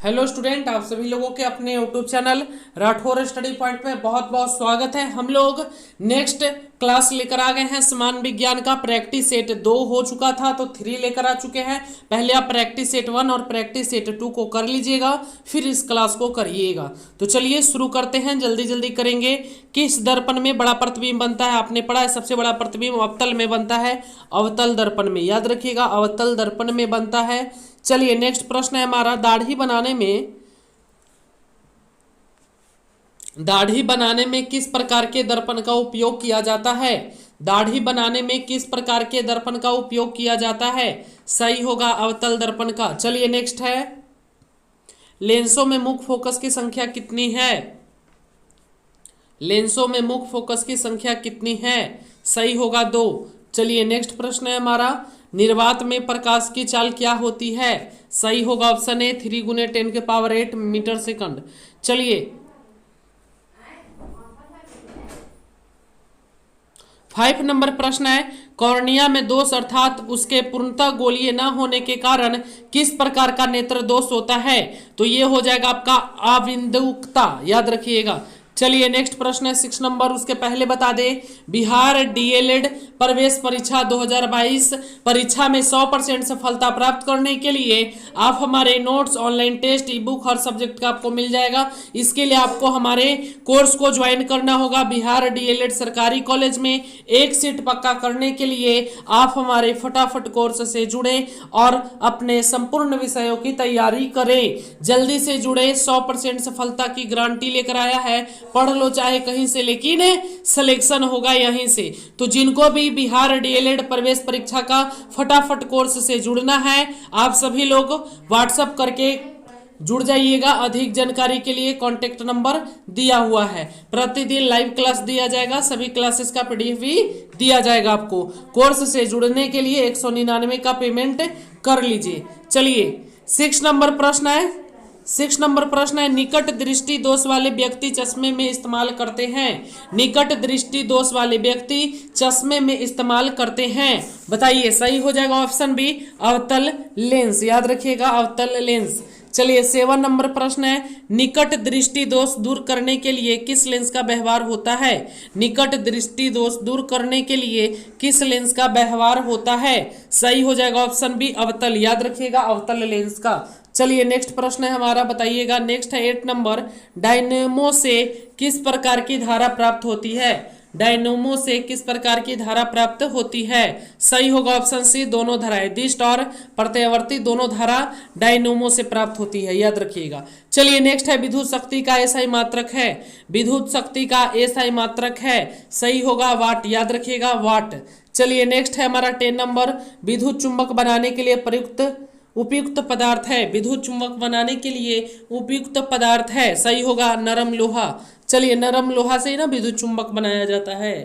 Hello student, आप सभी लोगों के अपने YouTube channel Rathore study point में बहुत बहुत स्वागत है। हम लोग नेक्स्ट क्लास लेकर आ गए हैं। समान विज्ञान का प्रैक्टिस सेट 2 हो चुका था तो 3 लेकर आ चुके हैं। पहले आप प्रैक्टिस सेट 1 और प्रैक्टिस सेट 2 को कर लीजिएगा, फिर इस क्लास को करिएगा। तो चलिए शुरू करते हैं, जल्दी जल्दी करेंगे। किस दर्पण में बड़ा प्रतिबिंब बनता है? आपने पढ़ा है सबसे बड़ा प्रतिबिंब अवतल में बनता है, अवतल दर्पण में। याद रखिएगा, अवतल दर्पण में बनता है। चलिए नेक्स्ट प्रश्न है हमारा, दाढ़ी बनाने में किस प्रकार के दर्पण का उपयोग किया जाता है? दाढ़ी बनाने में किस प्रकार के दर्पण का उपयोग किया जाता है? सही होगा अवतल दर्पण का। चलिए नेक्स्ट है, लेंसों में मुख्य फोकस की संख्या कितनी है? लेंसों में मुख्य फोकस की संख्या कितनी है? सही होगा 2। चलिए नेक्स्ट प्रश्न है हमारा, निर्वात में प्रकाश की चाल क्या होती है? सही होगा ऑप्शन ए 3 × 10⁸ मीटर सेकंड। चलिए 5 नंबर प्रश्न है, कॉर्निया में दोष अर्थात उसके पूर्णतः गोलीय न होने के कारण किस प्रकार का नेत्र दोष होता है? तो ये हो जाएगा आपका अविंदुकता। याद रखिएगा। चलिए नेक्स्ट प्रश्न है 6 नंबर, उसके पहले बता दे, बिहार डीएलएड प्रवेश परीक्षा 2022 परीक्षा में 100% सफलता प्राप्त करने के लिए आप हमारे notes, online test, e book हर सब्जेक्ट का आपको मिल जाएगा। इसके लिए आपको हमारे कोर्स को ज्वाइन करना होगा। बिहार डीएलएड सरकारी कॉलेज में 1 सीट पक्का करने के लिए आप हमारे फटाफट कोर्स से जुड़े और अपने संपूर्ण विषयों की तैयारी करें। जल्दी से जुड़े, 100% सफलता की गारंटी लेकर आया है। पढ़ लो चाहे कहीं से, लेकिन सिलेक्शन होगा यहीं से। तो जिनको भी बिहार डीएलएड प्रवेश परीक्षा का फटाफट कोर्स से जुड़ना है, आप सभी लोग व्हाट्सएप करके जुड़ जाइएगा। अधिक जानकारी के लिए कांटेक्ट नंबर दिया हुआ है। प्रतिदिन लाइव क्लास दिया जाएगा, सभी क्लासेस का पीडीएफ भी दिया जाएगा आपको। कोर्स से जुड़ने के लिए 199 का पेमेंट कर लीजिए। चलिए 6 नंबर प्रश्न है, निकट दृष्टि दोष वाले व्यक्ति चश्मे में इस्तेमाल करते हैं। निकट दृष्टि दोष वाले व्यक्ति चश्मे में इस्तेमाल करते हैं, बताइए। सही हो जाएगा ऑप्शन बी अवतल लेंस। याद रखिएगा अवतल लेंस। चलिए 7 नंबर प्रश्न है, निकट दृष्टि दोष दूर करने के लिए किस लेंस का व्यवहार होता है? निकट दृष्टि दोष दूर करने के लिए किस लेंस का व्यवहार होता है? सही हो जाएगा ऑप्शन बी अवतल। याद रखिएगा अवतल लेंस का। चलिए नेक्स्ट प्रश्न है हमारा, बताइएगा। नेक्स्ट है 8 नंबर, डायनेमो से किस प्रकार की धारा प्राप्त होती है? डायनेमो से किस प्रकार की धारा प्राप्त होती है? सही होगा ऑप्शन सी दोनों धाराएं, दिष्ट और प्रत्यावर्ती दोनों धारा डायनेमो से प्राप्त होती है। याद रखिएगा। चलिए नेक्स्ट है, विद्युत शक्ति का एसआई मात्रक है। विद्युत शक्ति का एसआई मात्रक है, सही होगा वाट। याद रखिएगा वाट। चलिए नेक्स्ट है हमारा 10 नंबर, विद्युत चुंबक बनाने के लिए उपयुक्त पदार्थ है। विद्युत चुंबक बनाने के लिए उपयुक्त पदार्थ है, सही होगा नरम लोहा। चलिए नरम लोहा से ही ना विद्युत चुंबक बनाया जाता है,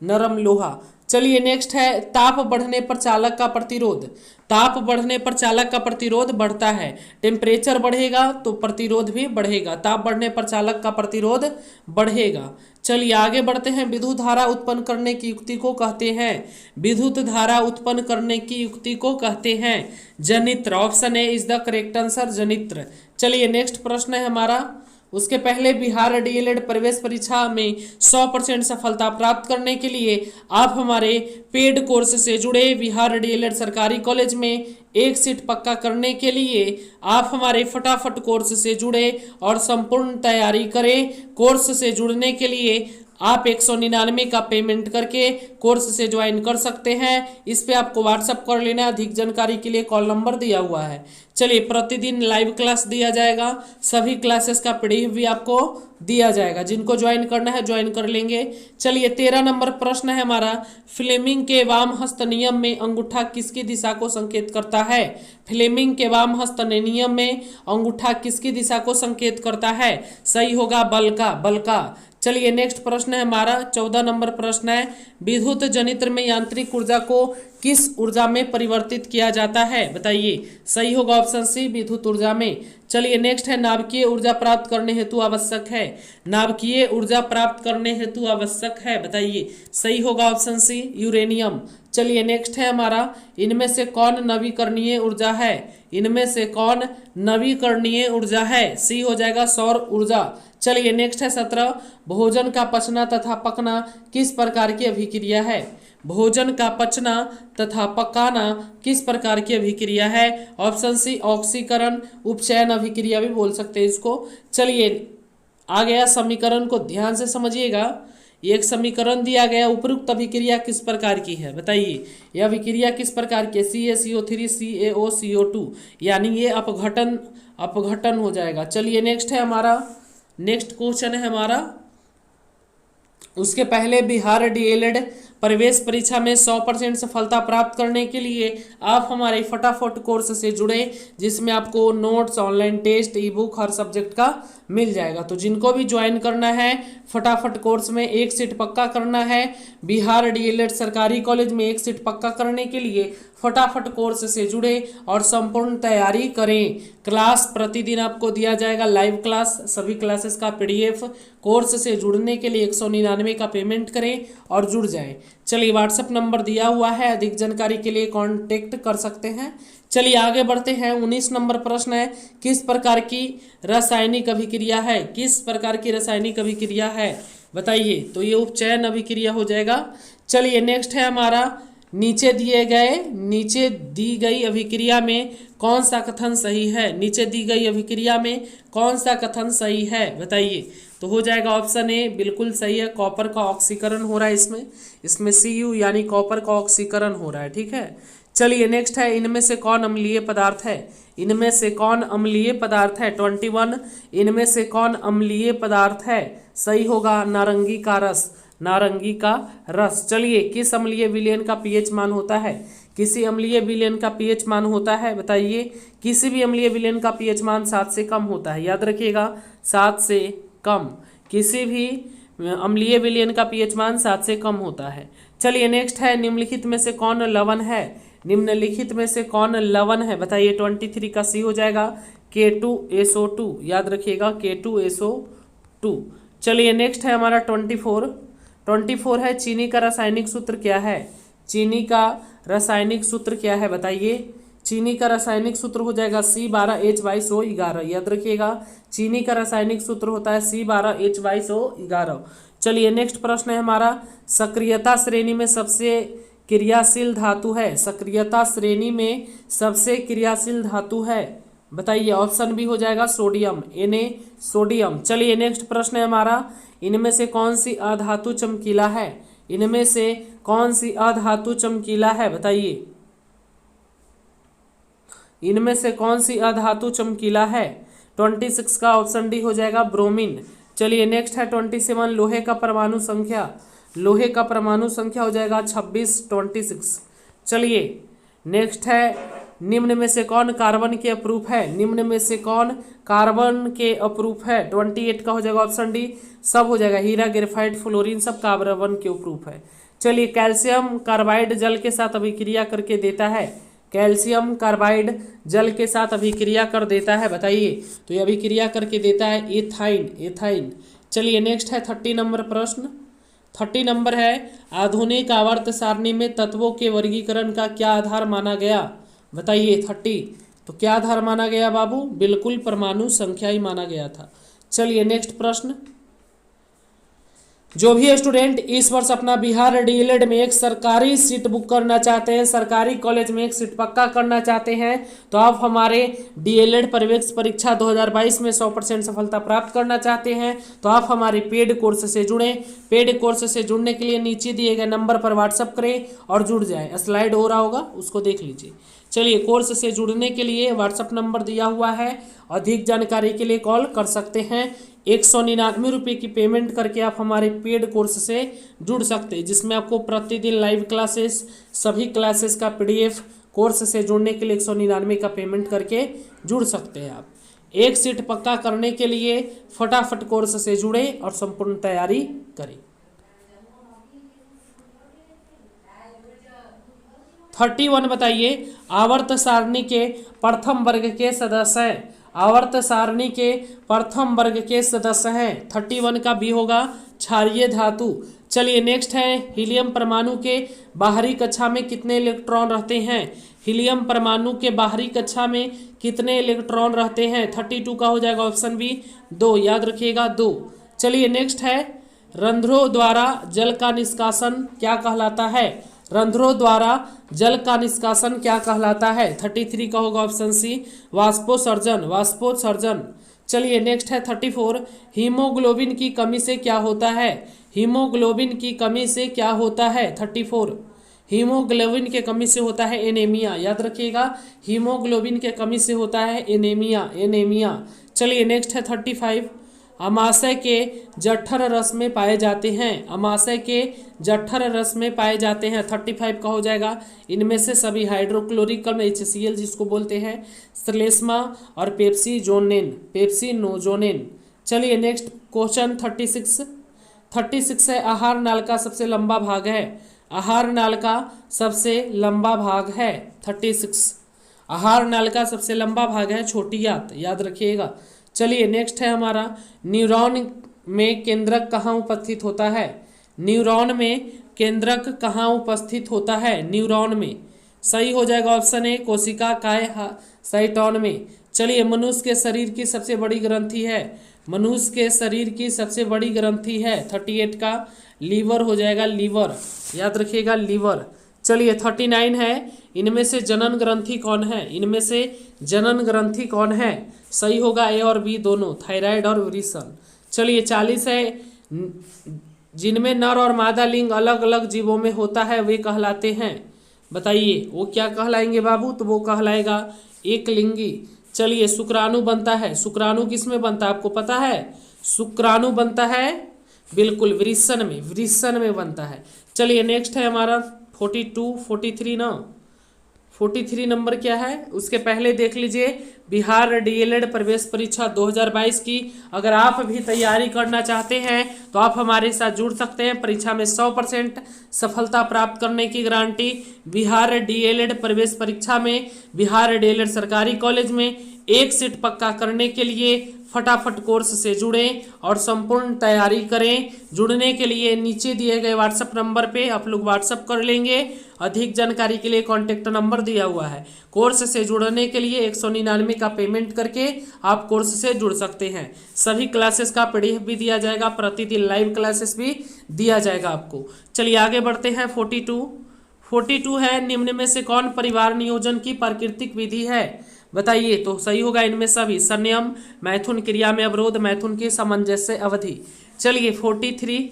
नरम लोहा। चलिए नेक्स्ट है, ताप बढ़ने पर चालक का प्रतिरोध। ताप बढ़ने पर चालक का प्रतिरोध बढ़ता है। टेम्परेचर बढ़ेगा तो प्रतिरोध भी बढ़ेगा। ताप बढ़ने पर चालक का प्रतिरोध बढ़ेगा। चलिए आगे बढ़ते हैं, विद्युत धारा उत्पन्न करने की युक्ति को कहते हैं। विद्युत धारा उत्पन्न करने की युक्ति को कहते हैं जनित्र। Option A is the correct answer, जनित्र। चलिए नेक्स्ट प्रश्न है हमारा, उसके पहले बिहार डीएलएड प्रवेश परीक्षा में 100% सफलता प्राप्त करने के लिए आप हमारे पेड कोर्स से जुड़े। बिहार डीएलएड सरकारी कॉलेज में 1 सीट पक्का करने के लिए आप हमारे फटाफट कोर्स से जुड़े और संपूर्ण तैयारी करें। कोर्स से जुड़ने के लिए आप 199 का पेमेंट करके कोर्स से ज्वाइन कर सकते हैं। इस पे आपको व्हाट्सअप कर लेना। अधिक जानकारी के लिए कॉल नंबर दिया हुआ है। चलिए प्रतिदिन लाइव क्लास दिया जाएगा, सभी क्लासेस का पीडीएफ भी आपको दिया जाएगा। जिनको ज्वाइन करना है ज्वाइन कर लेंगे। चलिए 13 नंबर प्रश्न है हमारा, फ्लेमिंग के वाम हस्त नियम में अंगूठा किसकी दिशा को संकेत करता है? फ्लेमिंग के वाम हस्त नियम में अंगूठा किसकी दिशा को संकेत करता है? सही होगा बल का। चलिए नेक्स्ट प्रश्न है हमारा 14 नंबर प्रश्न है, विद्युत विद्युत जनित्र में यांत्रिक ऊर्जा को किस ऊर्जा में परिवर्तित किया जाता है? बताइए। सही होगा ऑप्शन सी, विद्युत ऊर्जा में। चलिए नेक्स्ट है, नाभिकीय ऊर्जा प्राप्त करने हेतु आवश्यक है। नाभिकीय ऊर्जा प्राप्त करने हेतु आवश्यक है, बताइए। सही होगा ऑप्शन सी, यूरेनियम। चलिए नेक्स्ट है हमारा, इनमें से कौन नवीकरणीय ऊर्जा है? इनमें से कौन नवीकरणीय ऊर्जा है? सी हो जाएगा, सौर ऊर्जा। चलिए नेक्स्ट है 17, भोजन का पचना तथा पकना किस प्रकार की अभिक्रिया है? भोजन का पचना तथा पकाना किस प्रकार की अभिक्रिया है? ऑप्शन सी, ऑक्सीकरण उपचयन अभिक्रिया भी बोल सकते हैं इसको। चलिए आ गया समीकरण को ध्यान से समझिएगा। एक समीकरण दिया गया, उपरोक्त अभिक्रिया किस प्रकार की है? बताइए। यह अभिक्रिया किस प्रकार की है? CaCO3 CaOCO2, यानी ये अपघटन हो जाएगा। चलिए नेक्स्ट है हमारा, नेक्स्ट क्वेश्चन है हमारा, उसके पहले बिहार डीएलएड प्रवेश परीक्षा में 100% सफलता प्राप्त करने के लिए आप हमारे फटाफट कोर्स से जुड़े, जिसमें आपको notes, online test, e book हर सब्जेक्ट का मिल जाएगा। तो जिनको भी ज्वाइन करना है फटाफट कोर्स में, एक सीट पक्का करना है। बिहार डीएलएड सरकारी कॉलेज में एक सीट पक्का करने के लिए फटाफट कोर्स से जुड़े और संपूर्ण तैयारी करें। क्लास प्रतिदिन आपको दिया जाएगा, लाइव क्लास, सभी क्लासेस का PDF। कोर्स से जुड़ने के लिए 199 का पेमेंट करें और जुड़ जाएं। चलिए व्हाट्सएप नंबर दिया हुआ है, अधिक जानकारी के लिए कांटेक्ट कर सकते हैं। चलिए आगे बढ़ते हैं। 19 नंबर प्रश्न है, किस प्रकार की रासायनिक अभिक्रिया है? किस प्रकार की रासायनिक अभिक्रिया है? बताइए। तो ये उपचयन अभिक्रिया हो जाएगा। चलिए नेक्स्ट है हमारा, नीचे दी गई अभिक्रिया में कौन सा कथन सही है? नीचे दी गई अभिक्रिया में कौन सा कथन सही है? बताइए। तो हो जाएगा ऑप्शन ए, बिल्कुल सही है, कॉपर का ऑक्सीकरण हो रहा है इसमें Cu यानी कॉपर का ऑक्सीकरण हो रहा है, ठीक है। चलिए नेक्स्ट है, इनमें से कौन अम्लीय पदार्थ है? इनमें से कौन अम्लीय पदार्थ है? 21, इनमें से कौन अम्लीय पदार्थ है? सही होगा, नारंगी का रस, नारंगी का रस। चलिए, किस अम्लीय विलयन का pH मान होता है? किसी अम्लीय विलयन का pH मान होता है, बताइए। किसी भी अम्लीय विलयन का pH मान 7 से कम होता है, याद रखिएगा, 7 से कम। किसी भी अम्लीय विलयन का pH मान 7 से कम होता है। चलिए नेक्स्ट है, निम्नलिखित में से कौन लवण है? निम्नलिखित में से कौन लवण है? बताइए। 23 का सी हो जाएगा, K2SO2, याद रखिएगा, K2SO2। चलिए नेक्स्ट है हमारा 24 है, चीनी का रासायनिक सूत्र क्या है? चीनी का रासायनिक सूत्र क्या है? बताइए। चीनी का रासायनिक सूत्र हो जाएगा C12H22O11, याद रखिएगा, चीनी का रासायनिक सूत्र होता है C12H22O11। चलिए नेक्स्ट प्रश्न है हमारा, सक्रियता श्रेणी में सबसे क्रियाशील धातु है? सक्रियता श्रेणी में सबसे क्रियाशील धातु है, बताइए। ऑप्शन बी हो जाएगा सोडियम, Na सोडियम। चलिए नेक्स्ट प्रश्न है हमारा, इनमें से कौन सी अधातु चमकीला है? इनमें से कौन सी अधातु चमकीला है? बताइए। इनमें से कौन सी अधातु चमकीला है? 26 का ऑप्शन डी हो जाएगा, ब्रोमीन। चलिए नेक्स्ट है 27, लोहे का परमाणु संख्या। लोहे का परमाणु संख्या हो जाएगा 26। चलिए नेक्स्ट है, निम्न में से कौन कार्बन के अपरूप है? निम्न में से कौन कार्बन के अपरूप है? 28 का हो जाएगा ऑप्शन डी, सब हो जाएगा, हीरा, ग्रेफाइट, फ्लोरीन, सब कार्बन के अपरूप है। चलिए, कैल्शियम कार्बाइड जल के साथ अभिक्रिया करके देता है। कैल्शियम कार्बाइड जल के साथ अभिक्रिया कर देता है, बताइए। तो ये अभिक्रिया करके देता है एथाइन। चलिए नेक्स्ट है 30 नंबर प्रश्न। 30 नंबर है, आधुनिक आवर्त सारणी में तत्वों के वर्गीकरण का क्या आधार माना गया? बताइए। 30, तो क्या आधार माना गया बाबू? बिल्कुल परमाणु संख्या ही माना गया था। चलिए नेक्स्ट प्रश्न, जो भी स्टूडेंट इस वर्ष अपना बिहार डीएलएड में एक सरकारी सीट बुक करना चाहते हैं, सरकारी कॉलेज में एक सीट पक्का करना चाहते हैं, तो आप हमारे डीएलएड प्रवेश परीक्षा 2022 में 100% सफलता प्राप्त करना चाहते हैं, तो आप हमारे पेड कोर्स से जुड़ें। पेड कोर्स से जुड़ने के लिए नीचे दिए गए नंबर पर व्हाट्सअप करें और जुड़ जाएं। स्लाइड हो रहा होगा, उसको देख लीजिए। चलिए, कोर्स से जुड़ने के लिए व्हाट्सअप नंबर दिया हुआ है, अधिक जानकारी के लिए कॉल कर सकते हैं। 199 रुपये की पेमेंट करके आप हमारे पेड कोर्स से जुड़ सकते हैं, जिसमें आपको प्रतिदिन लाइव क्लासेस, सभी क्लासेस का PDF। कोर्स से जुड़ने के लिए 199 का पेमेंट करके जुड़ सकते हैं आप। एक सीट पक्का करने के लिए फटाफट कोर्स से जुड़े और संपूर्ण तैयारी करें। 31 बताइए, आवर्त सारणी के प्रथम वर्ग के सदस्य हैं। आवर्त सारणी के प्रथम वर्ग के सदस्य हैं। 31 का बी होगा क्षारीय धातु। चलिए नेक्स्ट है, हीलियम परमाणु के बाहरी कक्षा में कितने इलेक्ट्रॉन रहते हैं। हीलियम परमाणु के बाहरी कक्षा में कितने इलेक्ट्रॉन रहते हैं। 32 का हो जाएगा ऑप्शन बी 2, याद रखिएगा 2। चलिए नेक्स्ट है, रंध्रों द्वारा जल का निष्कासन क्या कहलाता है। रंध्रों द्वारा जल का निष्कासन क्या कहलाता है। 33 का होगा ऑप्शन सी वाष्पोत्सर्जन, वाष्पोत्सर्जन। चलिए नेक्स्ट है 34, हीमोग्लोबिन की कमी से क्या होता है। हीमोग्लोबिन की कमी से क्या होता है। 34, हीमोग्लोबिन के कमी से होता है एनीमिया, याद रखिएगा हीमोग्लोबिन के कमी से होता है एनीमिया, एनीमिया। चलिए नेक्स्ट है 35, अमाशय के जठर रस में पाए जाते हैं। अमाशय के जठर रस में पाए जाते हैं। 35 का हो जाएगा इनमें से सभी हाइड्रोक्लोरिक अम्ल HCl जिसको बोलते हैं, श्लेष्मा और पेप्सीजोनिन, पेप्सीनोजोनिन। चलिए नेक्स्ट क्वेश्चन 36 है, आहार नाल का सबसे लंबा भाग है। आहार नाल का सबसे लंबा भाग है 36। आहार नाल का सबसे लंबा भाग है छोटी आंत, याद रखिएगा। चलिए नेक्स्ट है हमारा, न्यूरॉन में केंद्रक कहाँ उपस्थित होता है। न्यूरॉन में केंद्रक कहाँ उपस्थित होता है। न्यूरॉन में सही हो जाएगा ऑप्शन ए कोशिका काय साइटोन में। चलिए मनुष्य के शरीर की सबसे बड़ी ग्रंथि है। मनुष्य के शरीर की सबसे बड़ी ग्रंथि है 38 का लीवर हो जाएगा, लीवर, याद रखिएगा लीवर। चलिए 39 है, इनमें से जनन ग्रंथि कौन है। इनमें से जनन ग्रंथि कौन है। सही होगा ए और बी दोनों, थायराइड और वृषण। चलिए 40 है, जिनमें नर और मादा लिंग अलग अलग जीवों में होता है वे कहलाते हैं। बताइए वो क्या कहलाएंगे बाबू, तो वो कहलाएगा एक लिंगी। चलिए शुक्राणु बनता है, शुक्राणु किस में बनता है आपको पता है। शुक्राणु बनता है बिल्कुल वृषण में, वृषण में बनता है। चलिए नेक्स्ट है हमारा 43 ना, 43 नंबर क्या है उसके पहले देख लीजिए, बिहार DLED प्रवेश परीक्षा 2022 की अगर आप भी तैयारी करना चाहते हैं तो आप हमारे साथ जुड़ सकते हैं। परीक्षा में 100% सफलता प्राप्त करने की गारंटी। बिहार DLED प्रवेश परीक्षा में बिहार DLED सरकारी कॉलेज में एक सीट पक्का करने के लिए फटाफट कोर्स से जुड़ें और संपूर्ण तैयारी करें। जुड़ने के लिए नीचे दिए गए व्हाट्सएप नंबर पे आप लोग व्हाट्सएप कर लेंगे। अधिक जानकारी के लिए कॉन्टैक्ट नंबर दिया हुआ है। कोर्स से जुड़ने के लिए 199 का पेमेंट करके आप कोर्स से जुड़ सकते हैं। सभी क्लासेस का PDF भी दिया जाएगा, प्रतिदिन लाइव क्लासेस भी दिया जाएगा आपको। चलिए आगे बढ़ते हैं 42 है, निम्न में से कौन परिवार नियोजन की प्राकृतिक विधि है। बताइए तो सही होगा इनमें सभी, संयम, मैथुन, क्रिया में अवरोध, मैथुन की सामंजस्य अवधि। चलिए 43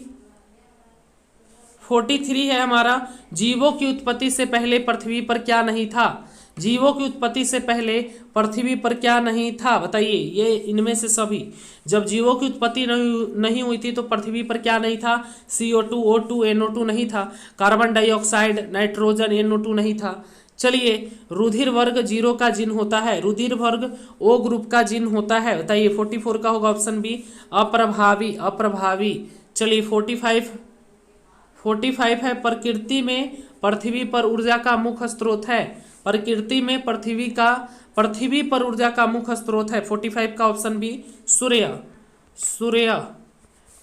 है हमारा, जीवों की उत्पत्ति से पहले पृथ्वी पर क्या नहीं था। जीवों की उत्पत्ति से पहले पृथ्वी पर क्या नहीं था। बताइए ये इनमें से सभी, जब जीवों की उत्पत्ति नहीं हुई थी तो पृथ्वी पर क्या नहीं था। CO2, O2, NO2 नहीं था। कार्बन डाइऑक्साइड, नाइट्रोजन, NO2 नहीं था। चलिए रुधिर वर्ग 0 का जिन होता है। रुधिर वर्ग O ग्रुप का जिन होता है। बताइए 44 का होगा ऑप्शन बी अप्रभावी, अप्रभावी। चलिए 45 है, प्रकृति में पृथ्वी पर ऊर्जा का मुख्य स्रोत है। प्रकृति में पृथ्वी पर ऊर्जा का मुख्य स्रोत है। 45 का ऑप्शन बी सूर्य, सूर्य।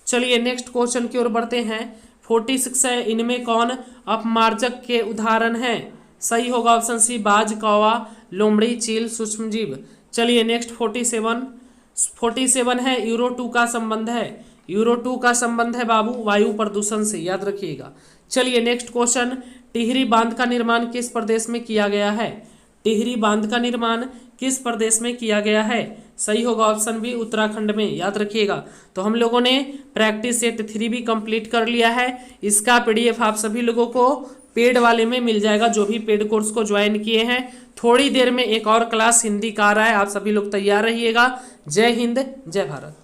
चलिए नेक्स्ट क्वेश्चन की ओर बढ़ते हैं। 46 है, इनमें कौन अपमार्जक के उदाहरण हैं। सही होगा ऑप्शन सी बाज, कौवा, लोमड़ी, चील, सूक्ष्मजीव। चलिए नेक्स्ट 47 है, यूरो 2 का संबंध है। यूरो 2 का संबंध है बाबू वायु प्रदूषण से, याद रखिएगा। चलिए नेक्स्ट क्वेश्चन, टिहरी बांध का निर्माण किस प्रदेश में किया गया है। टिहरी बांध का निर्माण किस प्रदेश में किया गया है। सही होगा ऑप्शन बी उत्तराखंड में, याद रखिएगा। तो हम लोगों ने प्रैक्टिस सेट 3 भी कंप्लीट कर लिया है। इसका PDF आप सभी लोगों को पेड वाले में मिल जाएगा, जो भी पेड कोर्स को ज्वाइन किए हैं। थोड़ी देर में एक और क्लास हिंदी का आ रहा है, आप सभी लोग तैयार रहिएगा। जय हिंद, जय भारत।